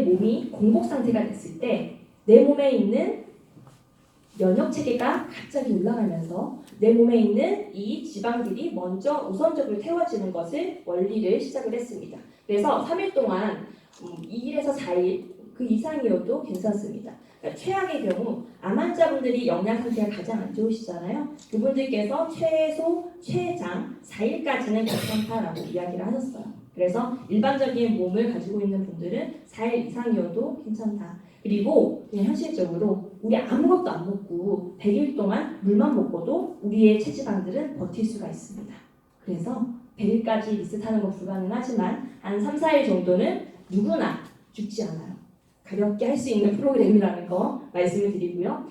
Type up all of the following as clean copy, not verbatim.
몸이 공복 상태가 됐을 때 내 몸에 있는 면역 체계가 갑자기 올라가면서 내 몸에 있는 이 지방들이 먼저 우선적으로 태워지는 것을 원리를 시작을 했습니다. 그래서 3일 동안 2일에서 4일 그 이상이어도 괜찮습니다. 그러니까 최악의 경우 암 환자분들이 영양 상태가 가장 안 좋으시잖아요. 그분들께서 최소 최장 4일까지는 괜찮다라고 이야기를 하셨어요. 그래서 일반적인 몸을 가지고 있는 분들은 4일 이상이어도 괜찮다. 그리고 그냥 현실적으로 우리 아무것도 안 먹고 100일 동안 물만 먹고도 우리의 체지방들은 버틸 수가 있습니다. 그래서 100일까지 리셋하는 건 불가능하지만 한 3, 4일 정도는 누구나 죽지 않아요. 가볍게 할 수 있는 프로그램이라는 거 말씀을 드리고요.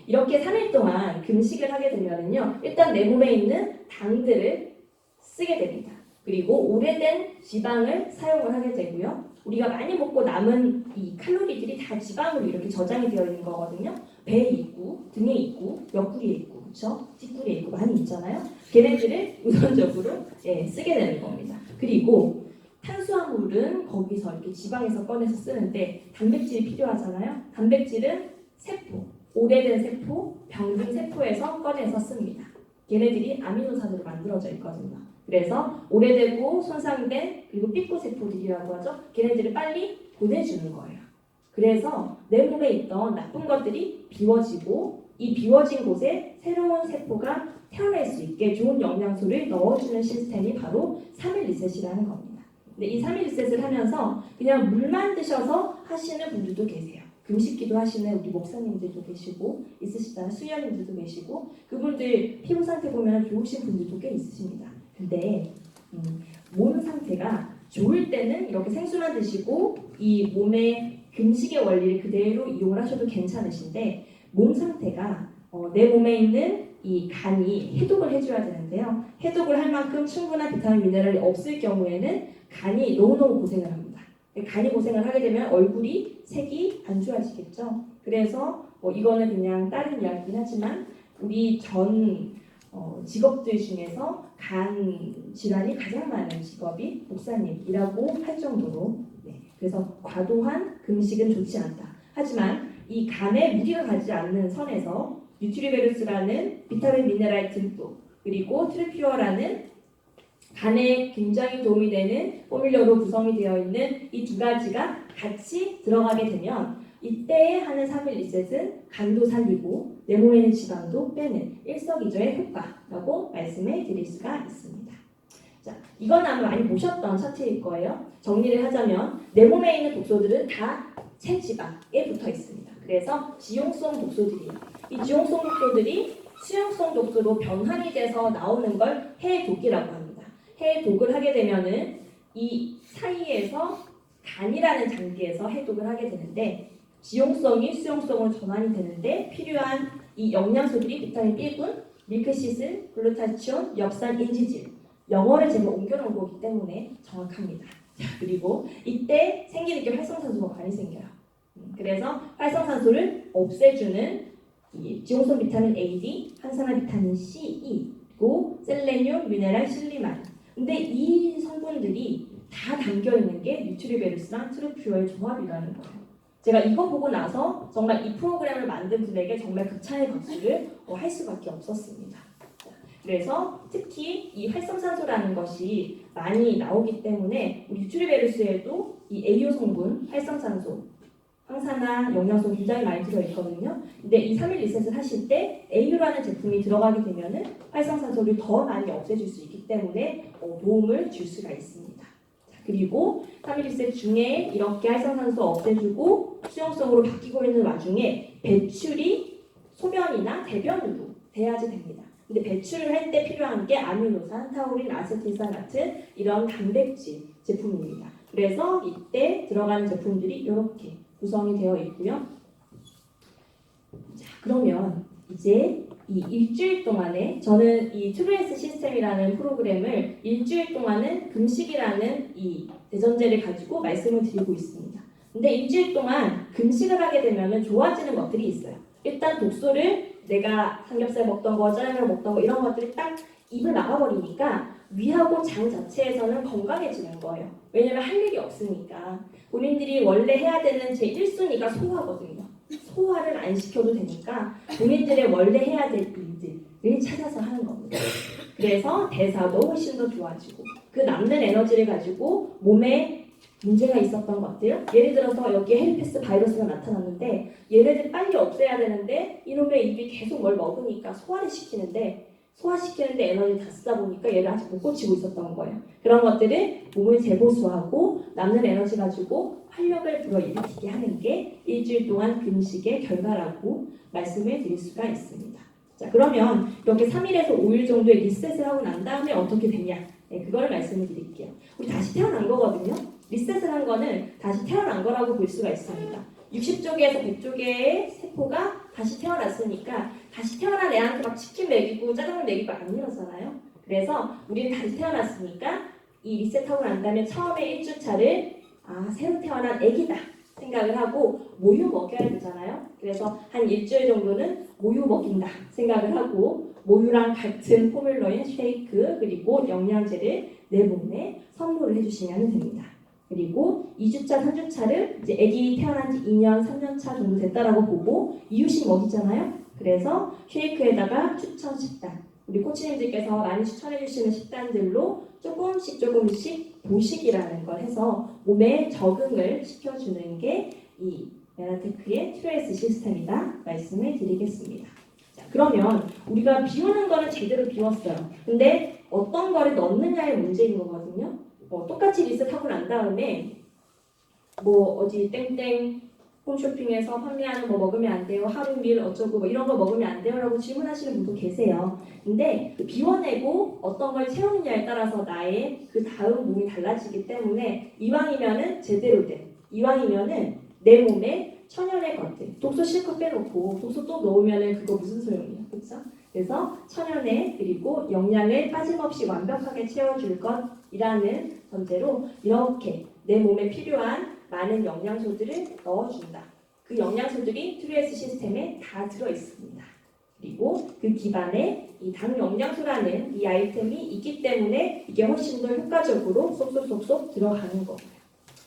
이렇게 3일 동안 금식을 하게 되면요. 일단 내 몸에 있는 당들을 쓰게 됩니다. 그리고 오래된 지방을 사용을 하게 되고요. 우리가 많이 먹고 남은 이 칼로리들이 다 지방으로 이렇게 저장이 되어 있는 거거든요. 배에 있고, 등에 있고, 옆구리에 있고, 그렇죠? 뒷구리에 있고 많이 있잖아요. 걔네들을 우선적으로 쓰게 되는 겁니다. 그리고 탄수화물은 거기서 이렇게 지방에서 꺼내서 쓰는데 단백질이 필요하잖아요. 단백질은 세포, 오래된 세포, 병든 세포에서 꺼내서 씁니다. 얘네들이 아미노산으로 만들어져 있거든요. 그래서 오래되고 손상된 그리고 삐꾸세포들이라고 하죠. 걔네들을 빨리 보내주는 거예요. 그래서 내 몸에 있던 나쁜 것들이 비워지고 이 비워진 곳에 새로운 세포가 태어날 수 있게 좋은 영양소를 넣어주는 시스템이 바로 3일 리셋이라는 겁니다. 근데 이 3일 리셋을 하면서 그냥 물만 드셔서 하시는 분들도 계세요. 금식기도 하시는 우리 목사님들도 계시고 있으시잖아요. 수녀님들도 계시고 그분들 피부 상태 보면 좋으신 분들도 꽤 있으십니다. 근데 몸 상태가 좋을 때는 이렇게 생수만 드시고 이 몸의 금식의 원리를 그대로 이용을 하셔도 괜찮으신데 몸 상태가 내 몸에 있는 이 간이 해독을 해줘야 되는데요. 해독을 할 만큼 충분한 비타민 미네랄이 없을 경우에는 간이 너무너무 고생을 합니다. 간이 고생을 하게 되면 얼굴이 색이 안 좋아지겠죠. 그래서 이거는 그냥 다른 이야기긴 하지만 우리 전 직업들 중에서 간 질환이 가장 많은 직업이 목사님이라고 할 정도로 그래서 과도한 금식은 좋지 않다. 하지만 이 간에 무리가 가지 않는 선에서 뉴트리베루스라는 비타민 미네랄 듬뿍 그리고 트리퓨어라는 간에 굉장히 도움이 되는 포뮬러로 구성이 되어 있는 이 두 가지가 같이 들어가게 되면 이때에 하는 3일 리셋은 간도 살리고 내 몸에 있는 지방도 빼는 일석이조의 효과라고 말씀을 드릴 수가 있습니다. 자, 이건 아마 많이 보셨던 차트일 거예요. 정리를 하자면 내 몸에 있는 독소들은 다 체지방에 붙어 있습니다. 그래서 지용성 독소들이에요. 이 지용성 독소들이 수용성 독소로 변환이 돼서 나오는 걸 해독이라고 합니다. 해독을 하게 되면은 이 사이에서 간이라는 장기에서 해독을 하게 되는데 지용성이 수용성으로 전환이 되는데 필요한 이 영양소들이 비타민 B군, 밀크시슬, 글루타치온, 엽산, 인지질 영어를 제가 옮겨놓은 거기 때문에 정확합니다. 자, 그리고 이때 생기는 게 활성산소가 많이 생겨요. 그래서 활성산소를 없애주는 이 지용성 비타민 A, D, 항산화 비타민 C, E, 그리고 셀레늄, 미네랄, 실리마린. 근데 이 성분들이 다 담겨있는 게 뉴트리베루스랑 트루퓨어의 조합이라는 거예요. 제가 이거 보고 나서 정말 이 프로그램을 만든 분에게 정말 극찬의 박수를 할 수밖에 없었습니다. 그래서 특히 이 활성산소라는 것이 많이 나오기 때문에 우리 뉴트리베루스에도 이 AO 성분, 활성산소, 항산화, 영양소 굉장히 많이 들어있거든요. 근데 이 3일 리셋을 하실 때 AU라는 제품이 들어가게 되면은 활성산소를 더 많이 없애줄 수 있기 때문에 도움을 줄 수가 있습니다. 그리고 3일 리셋 중에 이렇게 활성산소 없애주고 수용성으로 바뀌고 있는 와중에 배출이 소변이나 대변으로 돼야지 됩니다. 근데 배출을 할 때 필요한 게 아미노산, 타우린, 아세틸산 같은 이런 단백질 제품입니다. 그래서 이때 들어가는 제품들이 이렇게 구성이 되어 있고요. 자, 그러면 이제 이 일주일 동안에 저는 이 트루에스 시스템이라는 프로그램을 일주일 동안은 금식이라는 이 대전제를 가지고 말씀을 드리고 있습니다. 근데 일주일 동안 금식을 하게 되면 좋아지는 것들이 있어요. 일단 독소를 내가 삼겹살 먹던 거, 짜장면 먹던 거 이런 것들이 딱 입을 막아버리니까 위하고 장 자체에서는 건강해지는 거예요. 왜냐면 할 일이 없으니까. 본인들이 원래 해야 되는 제 1순위가 소화거든요. 소화를 안 시켜도 되니까 본인들의 원래 해야 될 일들을 찾아서 하는 겁니다. 그래서 대사도 훨씬 더 좋아지고 그 남는 에너지를 가지고 몸에 문제가 있었던 것들, 예를 들어서 여기에 헤르페스 바이러스가 나타났는데 얘네들 빨리 없애야 되는데 이놈의 입이 계속 뭘 먹으니까 소화시키는데 에너지를 다 쓰다 보니까 얘를 아직 못 고치고 있었던 거예요. 그런 것들을 몸을 재보수하고 남는 에너지 가지고 활력을 불어일으키게 하는 게 일주일 동안 금식의 결과라고 말씀을 드릴 수가 있습니다. 자, 그러면 이렇게 3일에서 5일 정도의 리셋을 하고 난 다음에 어떻게 되냐? 네, 그걸 말씀을 드릴게요. 우리 다시 태어난 거거든요. 리셋을 한 거는 다시 태어난 거라고 볼 수가 있습니다. 60조개에서 100조개의 세포가 다시 태어났으니까 다시 태어난 애한테 막 치킨 먹이고 짜장면 먹이고 안 이러잖아요. 그래서 우리는 다시 태어났으니까 이 리셋하고 난 다음에 처음에 1주차를 새로 태어난 애기다 생각을 하고 모유 먹여야 되잖아요. 그래서 한 일주일 정도는 모유 먹인다 생각을 하고 모유랑 같은 포뮬러인 쉐이크 그리고 영양제를 내 몸에 선물을 해주시면 됩니다. 그리고 2주차, 3주차를 이제 아기 태어난 지 2년, 3년 차 정도 됐다라고 보고 이유식 먹이잖아요. 그래서 쉐이크에다가 추천 식단, 우리 코치님들께서 많이 추천해 주시는 식단들로 조금씩 보식이라는 걸 해서 몸에 적응을 시켜주는 게 이 메나테크의 트레이스 시스템이다 말씀을 드리겠습니다. 자, 그러면 우리가 비우는 거는 제대로 비웠어요. 근데 어떤 거를 넣느냐의 문제인 거거든요. 똑같이 리셋하고 난 다음에 어디 땡땡 홈쇼핑에서 판매하는 거 먹으면 안 돼요. 하루밀 어쩌고 이런 거 먹으면 안 돼요. 라고 질문하시는 분도 계세요. 근데 비워내고 어떤 걸 채우느냐에 따라서 나의 그 다음 몸이 달라지기 때문에 이왕이면은 제대로 이왕이면은 내 몸에 천연의 것들, 독소 실컷 빼놓고 독소 또 넣으면은 그거 무슨 소용이에요. 그렇죠? 그래서 천연의 그리고 영양을 빠짐없이 완벽하게 채워줄 것이라는 전제로 이렇게 내 몸에 필요한 많은 영양소들을 넣어준다. 그 영양소들이 트루에스 시스템에 다 들어있습니다. 그리고 그 기반에 이 당 영양소라는 이 아이템이 있기 때문에 이게 훨씬 더 효과적으로 쏙쏙쏙쏙 들어가는 거예요.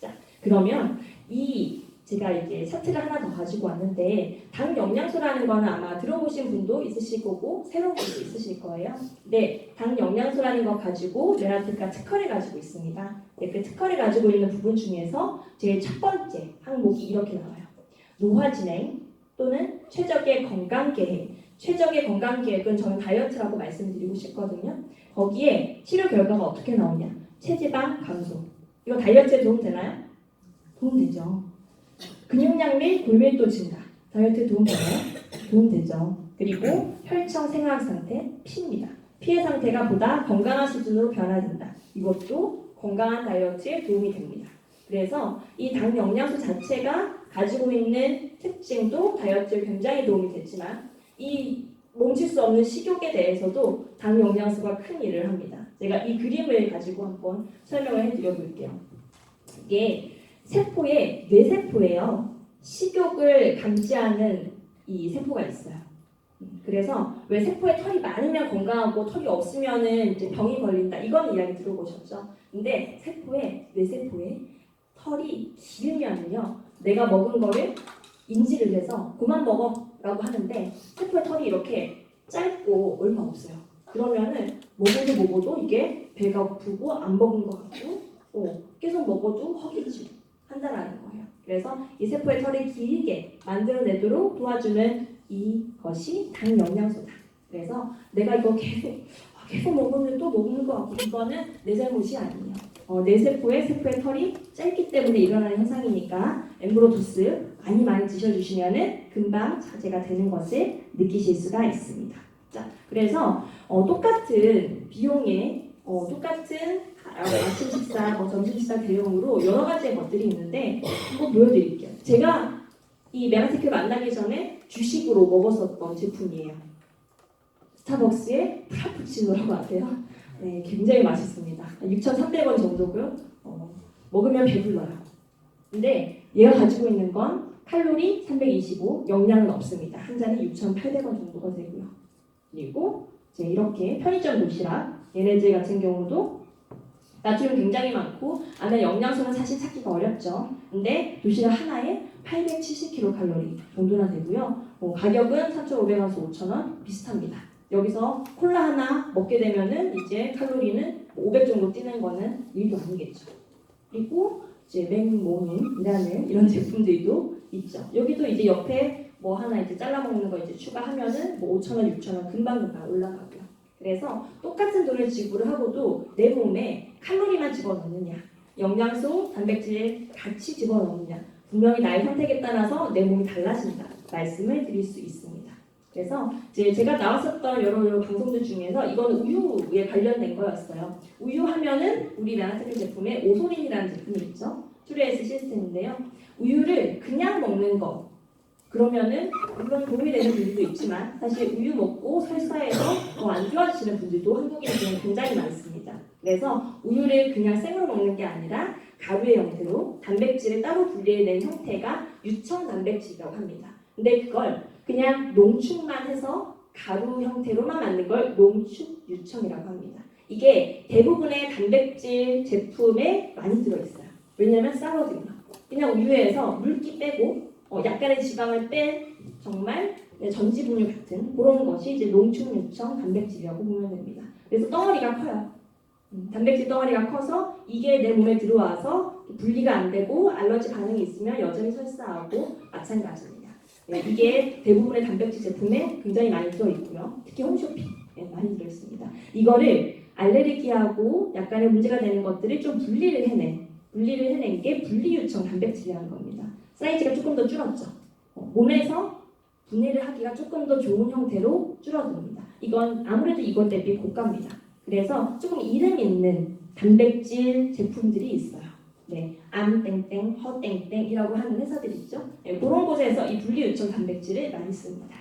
자, 그러면 제가 이제 차트를 하나 더 가지고 왔는데 당 영양소라는 거는 아마 들어보신 분도 있으실 거고 새로운 분도 있으실 거예요. 네, 당 영양소라는 거 가지고 메나테크가 특허를 가지고 있습니다. 네, 그 특허를 가지고 있는 부분 중에서 제일 첫 번째 항목이 이렇게 나와요. 노화 진행 또는 최적의 건강 계획. 최적의 건강 계획은 저는 다이어트라고 말씀드리고 싶거든요. 거기에 치료 결과가 어떻게 나오냐? 체지방 감소. 이거 다이어트에 도움 되나요? 도움 되죠. 근육량 및 골밀도 증가, 다이어트에 도움 되나요? 도움 되죠. 그리고 혈청 생화학 상태, 피입니다. 피의 상태가 보다 건강한 수준으로 변화된다. 이것도 건강한 다이어트에 도움이 됩니다. 그래서 이 당 영양소 자체가 가지고 있는 특징도 다이어트에 굉장히 도움이 됐지만 이 멈출 수 없는 식욕에 대해서도 당 영양소가 큰 일을 합니다. 제가 이 그림을 가지고 한번 설명을 해드려 볼게요. 이게 뇌세포예요. 식욕을 감지하는 이 세포가 있어요. 그래서 왜 세포에 털이 많으면 건강하고 털이 없으면은 이제 병이 걸린다. 이건 이야기 들어보셨죠? 근데 뇌세포에 털이 길면요, 내가 먹은 거를 인지를 해서 그만 먹어라고 하는데 세포의 털이 이렇게 짧고 얼마 없어요. 그러면은 먹어도 이게 배가 고프고 안 먹은 것 같고 계속 먹어도 허기지고 한다라는 거예요. 그래서 이 세포의 털을 길게 만들어내도록 도와주는 이것이 당 영양소다. 그래서 내가 이거 계속 먹으면 또 먹는 것 같고 이거는 내 잘못이 아니에요. 내 세포의 털이 짧기 때문에 일어나는 현상이니까 엠브로도스 많이 드셔주시면은 금방 자제가 되는 것을 느끼실 수가 있습니다. 자, 그래서 똑같은 비용에 똑같은 아침 식사, 점심 식사 대용으로 여러 가지의 것들이 있는데 한번 보여드릴게요. 제가 이 메나테크를 만나기 전에 주식으로 먹었었던 제품이에요. 스타벅스의 프라푸치노라고 아세요? 네, 굉장히 맛있습니다. 6,300원 정도고요. 먹으면 배불러요. 근데 얘가 가지고 있는 건 칼로리 325, 영양은 없습니다. 한 잔에 6,800원 정도가 되고요. 그리고 이제 이렇게 편의점 도시락 얘네들 같은 경우도 나트륨 굉장히 많고 안에 영양소는 사실 찾기가 어렵죠. 근데 도시락 하나에 870kcal 정도나 되고요. 가격은 3,500원에서 5,000원 비슷합니다. 여기서 콜라 하나 먹게 되면은 이제 칼로리는 500 정도 뛰는 거는 일도 아니겠죠. 그리고 이제 맥모닝이라는 이런 제품들도 있죠. 여기도 이제 옆에 뭐 하나 이제 잘라 먹는 거 이제 추가하면은 뭐 5,000원, 6,000원 금방 올라가고요. 그래서 똑같은 돈을 지불을 하고도 내 몸에 칼로리만 집어넣느냐, 영양소, 단백질 같이 집어넣느냐, 분명히 나의 선택에 따라서 내 몸이 달라진다 말씀을 드릴 수 있습니다. 그래서 이제 제가 나왔었던 여러 방송들 중에서 이건 우유에 관련된 거였어요. 우유 하면은 우리 메나트림 제품에 오소린이라는 제품이 있죠. 트루에스 시스템인데요. 우유를 그냥 먹는 거 그러면은 물론 도움이 되는 분들도 있지만 사실 우유 먹고 설사해서 더 안 좋아지시는 분들도 한국인에 굉장히 많습니다. 그래서 우유를 그냥 생으로 먹는 게 아니라 가루의 형태로 단백질을 따로 분리해낸 형태가 유청 단백질이라고 합니다. 근데 그걸 그냥 농축만 해서 가루 형태로만 만든 걸 농축 유청이라고 합니다. 이게 대부분의 단백질 제품에 많이 들어있어요. 왜냐면 싸거든요. 그냥 우유에서 물기 빼고 약간의 지방을 뺀 정말 전지분유 같은 그런 것이 이제 농축 유청 단백질이라고 보면 됩니다. 그래서 덩어리가 커요. 단백질 덩어리가 커서 이게 내 몸에 들어와서 분리가 안 되고 알러지 반응이 있으면 여전히 설사하고 마찬가지입니다. 이게 대부분의 단백질 제품에 굉장히 많이 들어있고요. 특히 홈쇼핑에 많이 들어있습니다. 이거를 알레르기하고 약간의 문제가 되는 것들을 좀 분리를 해낸 게 분리유청 단백질이라는 겁니다. 사이즈가 조금 더 줄었죠. 몸에서 분해를 하기가 조금 더 좋은 형태로 줄어듭니다. 이건 아무래도 이것 대비 고가입니다. 그래서 조금 이름 있는 단백질 제품들이 있어요. 네, 암땡땡, 허땡땡이라고 하는 회사들 있죠. 네, 그런 곳에서 이 분리유청 단백질을 많이 씁니다.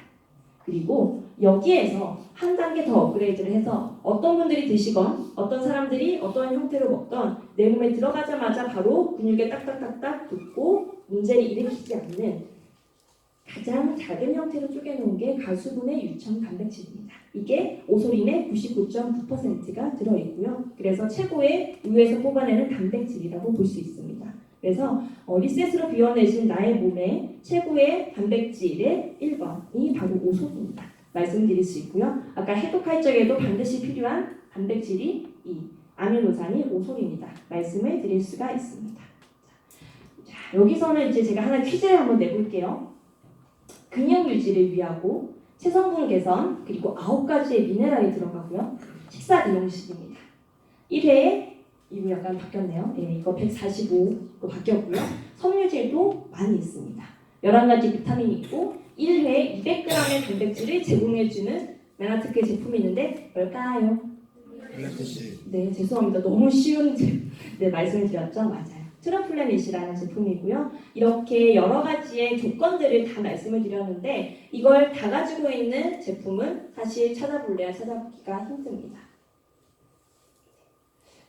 그리고 여기에서 한 단계 더 업그레이드를 해서 어떤 분들이 드시건 어떤 사람들이 어떤 형태로 먹던 내 몸에 들어가자마자 바로 근육에 딱딱딱딱 붙고 문제를 일으키지 않는 가장 작은 형태로 쪼개놓은 게 가수분해 유청 단백질입니다. 이게 오소린의 99.9%가 들어있고요. 그래서 최고의 우유에서 뽑아내는 단백질이라고 볼 수 있습니다. 그래서 리셋으로 비워내신 나의 몸의 최고의 단백질의 1번이 바로 오소린입니다. 말씀드릴 수 있고요. 아까 해독할 적에도 반드시 필요한 단백질이 이 아미노산이 오소린이다. 말씀을 드릴 수가 있습니다. 자, 여기서는 이제 제가 하나 퀴즈를 한번 내볼게요. 근육 유지를 위하고 체성분 개선 그리고 9가지의 미네랄이 들어가고요. 식사 대용식입니다. 1회에 이거 약간 바뀌었네요. 이거 145로 바뀌었고요. 섬유질도 많이 있습니다. 11가지 비타민이 있고 1회에 200g의 단백질을 제공해주는 메나트크 제품이 있는데 뭘까요? 네, 죄송합니다. 너무 쉬운 말씀을 드렸죠? 맞아요. 트러플레닛이라는 제품이고요. 이렇게 여러 가지의 조건들을 다 말씀을 드렸는데 이걸 다 가지고 있는 제품은 사실 찾아보기가 힘듭니다.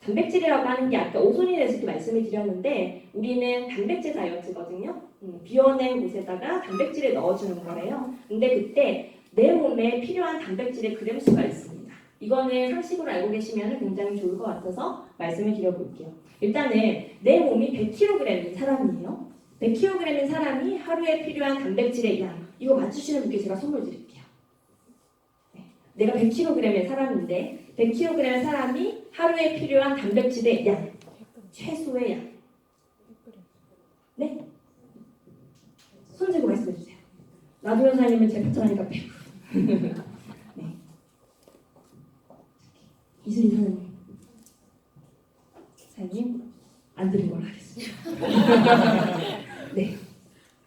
단백질이라고 하는 게 아까 오소린에서도 말씀을 드렸는데 우리는 단백질 다이어트거든요. 비워낸 곳에다가 단백질을 넣어주는 거래요. 근데 그때 내 몸에 필요한 단백질의 그램 수가 있습니다. 이거는 상식으로 알고 계시면 굉장히 좋을 것 같아서 말씀을 드려볼게요. 일단은 내 몸이 100kg인 사람이에요. 100kg인 사람이 하루에 필요한 단백질의 양 이거 맞추시는 분께 제가 선물 드릴게요. 네. 내가 100kg의 사람인데 100kg의 사람이 하루에 필요한 단백질의 양 최소의 양 네? 손 들고 말씀해주세요. 나도 여사님은 제 패턴하니까 100 네. 이슬이 사장님 안 들은 걸로 하겠습니다. 네.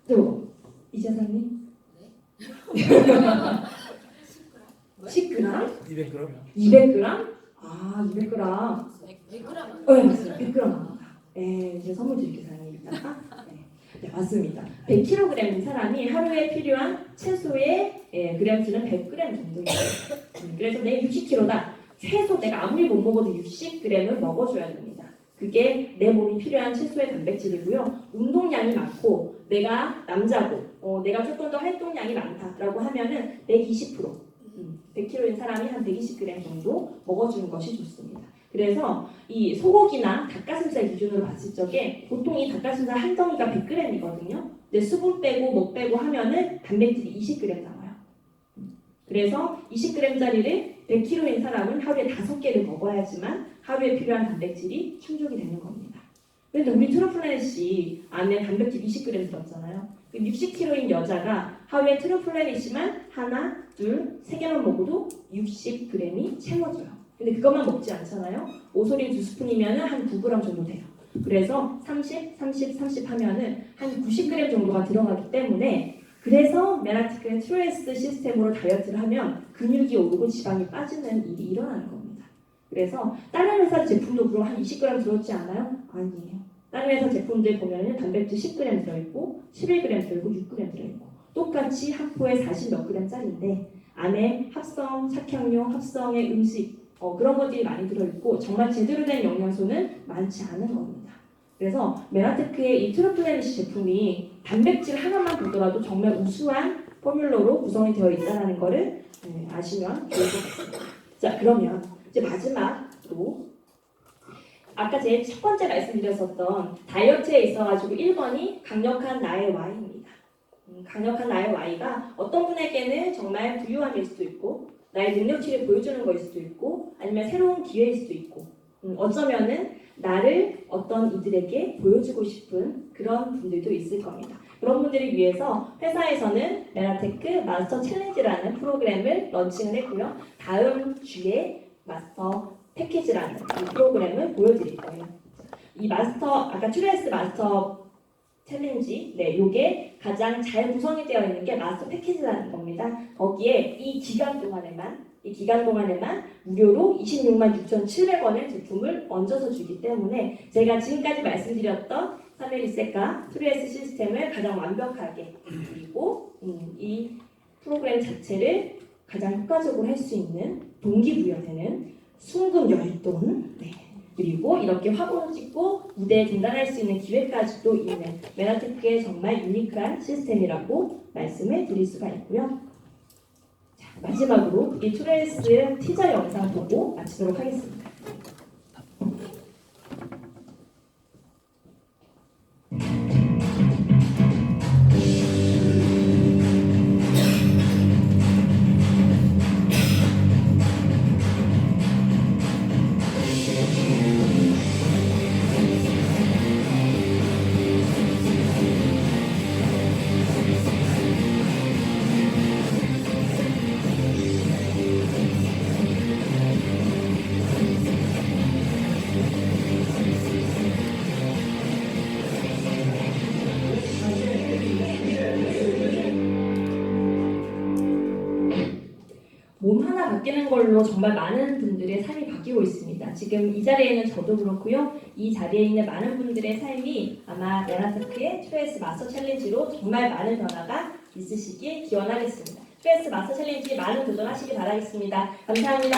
또 이재사님 10g? 200g? 200g? 아 200g 100g. 네 맞습니다. 100g 네 이제 선물 드릴게요 사장님 이따가 네 맞습니다. 100kg인 사람이 하루에 필요한 최소의 그램 수는 100g 정도예요. 그래서 내 60kg다 최소 내가 아무리 못 먹어도 60g을 먹어줘야 됩니다. 그게 내 몸이 필요한 최소의 단백질이고요. 운동량이 많고 내가 남자고 내가 조금 더 활동량이 많다라고 하면은 120% 100kg인 사람이 한 120g 정도 먹어주는 것이 좋습니다. 그래서 이 소고기나 닭가슴살 기준으로 봤을 적에 보통 이 닭가슴살 한 덩이가 100g이거든요. 근데 수분 빼고 목 빼고 하면은 단백질이 20g 나와요. 그래서 20g짜리를 100kg인 사람은 하루에 5개를 먹어야지만 하루에 필요한 단백질이 충족이 되는 겁니다. 그런데 우리 트루플래닛이 안에 단백질 20g 들었잖아요. 60kg인 여자가 하루에 트루플래닛만 하나, 둘, 세 개만 먹어도 60g이 채워져요. 근데 그것만 먹지 않잖아요. 오소린 2스푼이면 한 9g 정도 돼요. 그래서 30, 30, 30 하면은 한 90g 정도가 들어가기 때문에 그래서 메라티크의 트루에스 시스템으로 다이어트를 하면 근육이 오르고 지방이 빠지는 일이 일어나는 겁니다. 그래서 다른 회사 제품도 그럼 한 20g 들었지 않아요? 아니에요. 다른 회사 제품들 보면은 단백질 10g 들어있고 11g 들어있고 6g 들어있고 똑같이 한 포에 40 몇 g짜리인데 안에 합성, 착향료, 합성의 음식 그런 것들이 많이 들어있고 정말 제대로 된 영양소는 많지 않은 겁니다. 그래서 메라테크의 이 트루플래닛 제품이 단백질 하나만 보더라도 정말 우수한 포뮬러로 구성이 되어 있다는 것을 아시면 좋을 것 같습니다. 자, 그러면 이제 마지막으로 아까 제일 첫 번째 말씀드렸었던 다이어트에 있어가지고 1번이 강력한 나의 Y입니다. 강력한 나의 Y가 어떤 분에게는 정말 부유함일 수도 있고 나의 능력치를 보여주는 거일 수도 있고 아니면 새로운 기회일 수도 있고 어쩌면은 나를 어떤 이들에게 보여주고 싶은 그런 분들도 있을 겁니다. 그런 분들을 위해서 회사에서는 메라테크 마스터 챌린지라는 프로그램을 런칭을 했고요. 다음 주에 마스터 패키지라는 이 프로그램을 보여드릴 거예요. 이 마스터, 아까 트루에스 마스터 챌린지, 요게 가장 잘 구성이 되어 있는 게 마스터 패키지라는 겁니다. 거기에 이 기간 동안에만 무료로 26만 6,700원의 제품을 얹어서 주기 때문에 제가 지금까지 말씀드렸던 사메리세카 트루에스 시스템을 가장 완벽하게 그리고 이 프로그램 자체를 가장 효과적으로 할 수 있는 동기부여되는 순금 열돈 그리고 이렇게 화보를 찍고 무대에 등단할 수 있는 기회까지도 있는 메라테크의 정말 유니크한 시스템이라고 말씀을 드릴 수가 있고요. 자, 마지막으로 이 트루에스 티저 영상 보고 마치도록 하겠습니다. 몸 하나 바뀌는 걸로 정말 많은 분들의 삶이 바뀌고 있습니다. 지금 이 자리에 있는 저도 그렇고요. 이 자리에 있는 많은 분들의 삶이 아마 메라테크의 트루에스 마스터 챌린지로 정말 많은 변화가 있으시길 기원하겠습니다. 트루에스 마스터 챌린지 많은 도전하시길 바라겠습니다. 감사합니다.